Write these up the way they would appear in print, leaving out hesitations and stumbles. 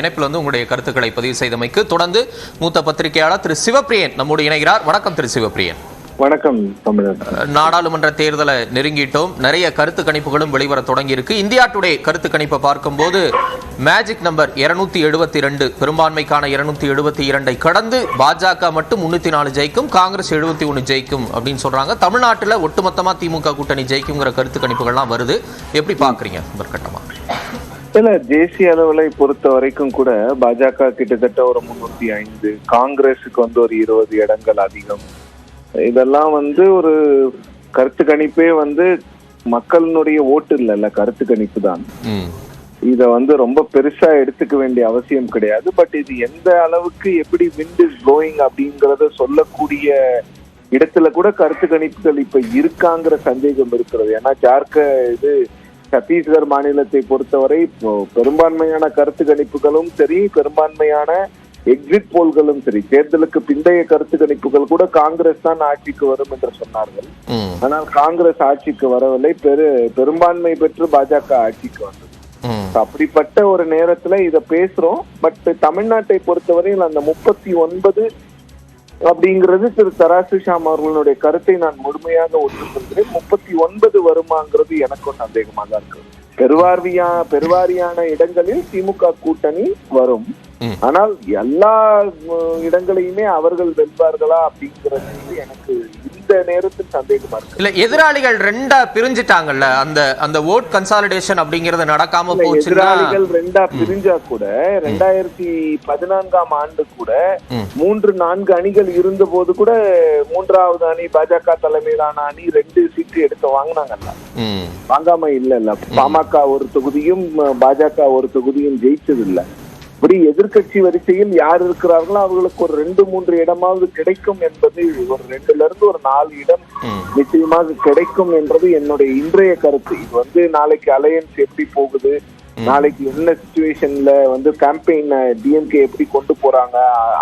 இணைப்பில் உங்களுடைய கருத்துக்களை பதிவு செய்தமைக்கு தொடர்ந்து மூத்த பத்திரிகையாளர் திரு சிவப்பிரியன் நம்மோடு இணைகிறார். வணக்கம் திரு சிவப்பிரியன். வணக்கம். நாடாளுமன்ற தேர்தலை நெருங்கிட்டோம். நிறைய கருத்து கணிப்புகளும் வெளிவர தொடங்கி இருக்கு. இந்தியா டுடே கருத்து கணிப்பை பார்க்கும்போது மேஜிக் நம்பர் 272 பெரும்பான்மைக்கான 272 கடந்து பாஜக மட்டும் 304 ஜெயிக்கும், காங்கிரஸ் 71 ஜெயிக்கும் அப்படின்னு சொல்றாங்க. தமிழ்நாட்டில் ஒட்டுமொத்தமா திமுக கூட்டணி ஜெயிக்குங்கிற கருத்து கணிப்புகள்லாம் வருது. எப்படி பாக்குறீங்க முதற்கட்டமா? இல்ல, தேசிய அளவுல பொறுத்த வரைக்கும் கூட பாஜக கிட்டத்தட்ட ஒரு 305, காங்கிரஸுக்கு ஒரு 20 இடங்கள் அதிகம். இதெல்லாம் ஒரு கருத்து கணிப்பே மக்களினுடைய ஓட்டு இல்ல, கருத்து கணிப்பு தான். இத ரொம்ப பெருசா எடுத்துக்க வேண்டிய அவசியம் கிடையாது. பட் இது எந்த அளவுக்கு எப்படி விண்ட் இஸ் ப்ளோயிங் அப்படிங்கறத சொல்லக்கூடிய இடத்துல கூட கருத்து கணிப்புகள் இப்ப இருக்காங்கிற சந்தேகம் இருக்கிறது. ஏன்னா சத்தீஸ்கர் மாநிலத்தை பொறுத்தவரை பெரும்பான்மையான கருத்து கணிப்புகளும் சரி, பெரும்பான்மையான எக்ஸிட் போல்களும் சரி, தேர்தலுக்கு பிந்தைய கருத்து கணிப்புகள் கூட காங்கிரஸ் தான் ஆட்சிக்கு வரும் என்று சொன்னார்கள். ஆனால் காங்கிரஸ் ஆட்சிக்கு வரவில்லை, பெரும்பான்மை பெற்று பாஜக ஆட்சிக்கு வந்தது. அப்படிப்பட்ட ஒரு நேரத்துல இத பேசுறோம். பட் தமிழ்நாட்டை பொறுத்தவரையில் அந்த 39 அப்படிங்கிறது திரு தராசு ஷாம் அவர்களுடைய கருத்தை நான் முழுமையாக ஒற்றுக்கொள்கிறேன். 39 வருமாங்கிறது எனக்கும் சந்தேகமாக தான் இருக்கு. பெருவாரியான இடங்களில் திமுக கூட்டணி வரும். ஆனால் எல்லா இடங்களையுமே அவர்கள் வெல்வார்களா அப்படிங்கிறது எனக்கு இந்த நேரத்தில் சந்தேகமா இருக்கு. இல்ல, எதிராளிகள் ரெண்டா பிரிஞ்சிட்டாங்கல்ல, அந்த ஓட் கன்சாலிடேஷன் அப்படிங்கறது நடக்காம போச்சு. எதிராளிகள் ரெண்டா பிரிஞ்சா கூட 2014ஆம் ஆண்டு கூட 3-4 அணிகள் இருந்த போது கூட மூன்றாவது அணி பாஜக தலைமையிலான அணி 2 சீட்டு எடுத்து வாங்கினாங்கல்ல, வாங்காம இல்ல. பாமக ஒரு தொகுதியும் பாஜக ஒரு தொகுதியும் ஜெயிச்சது இல்ல. இப்படி எதிர்கட்சி வரிசையில் யார் இருக்கிறார்களோ அவர்களுக்கு ஒரு 2-3 இடமாவது கிடைக்கும் என்பது, ஒரு 2ல இருந்து ஒரு 4 இடம் நிச்சயமாக கிடைக்கும் என்பது என்னுடைய இன்றைய கருத்து. இது நாளைக்கு அலையன்ஸ் எப்படி போகுது, நாளைக்கு என்ன சிச்சுவேஷன்ல கேம்பெயின் டிஎம்கே எப்படி கொண்டு போறாங்க,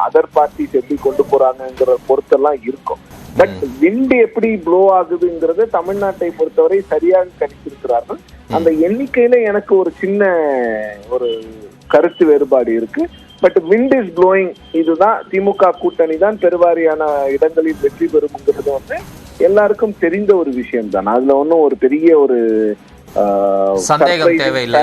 அதர் பார்ட்டிஸ் எப்படி கொண்டு போறாங்கிற பொறுத்தெல்லாம் இருக்கும். பட் விண்ட் எப்படி ப்ளோ ஆகுதுங்கிறத தமிழ்நாட்டை பொறுத்தவரை சரியாக கணித்திருக்கிறார்கள். அந்த எண்ணிக்கையில எனக்கு ஒரு சின்ன ஒரு கருத்து வேறுபாடு இருக்கு. பட் விண்ட் இஸ் ப்ளோயிங், இதுதான் திமுக கூட்டணி தான் பெருவாரியான இடங்களில் வெற்றி பெறும்ங்கிறது எல்லாருக்கும் தெரிந்த ஒரு விஷயம் தான். அதுல ஒன்னும் ஒரு பெரிய ஒரு சந்தேகம் தேவையில்லை,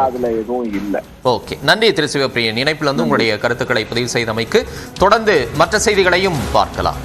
அதுல எதுவும் இல்லை. ஓகே, நன்றி திரு சிவப்பிரியன். இணைப்பில் உங்களுடைய கருத்துக்களை பதிவு செய்தமைக்கு. தொடர்ந்து மற்ற செய்திகளையும் பார்க்கலாம்.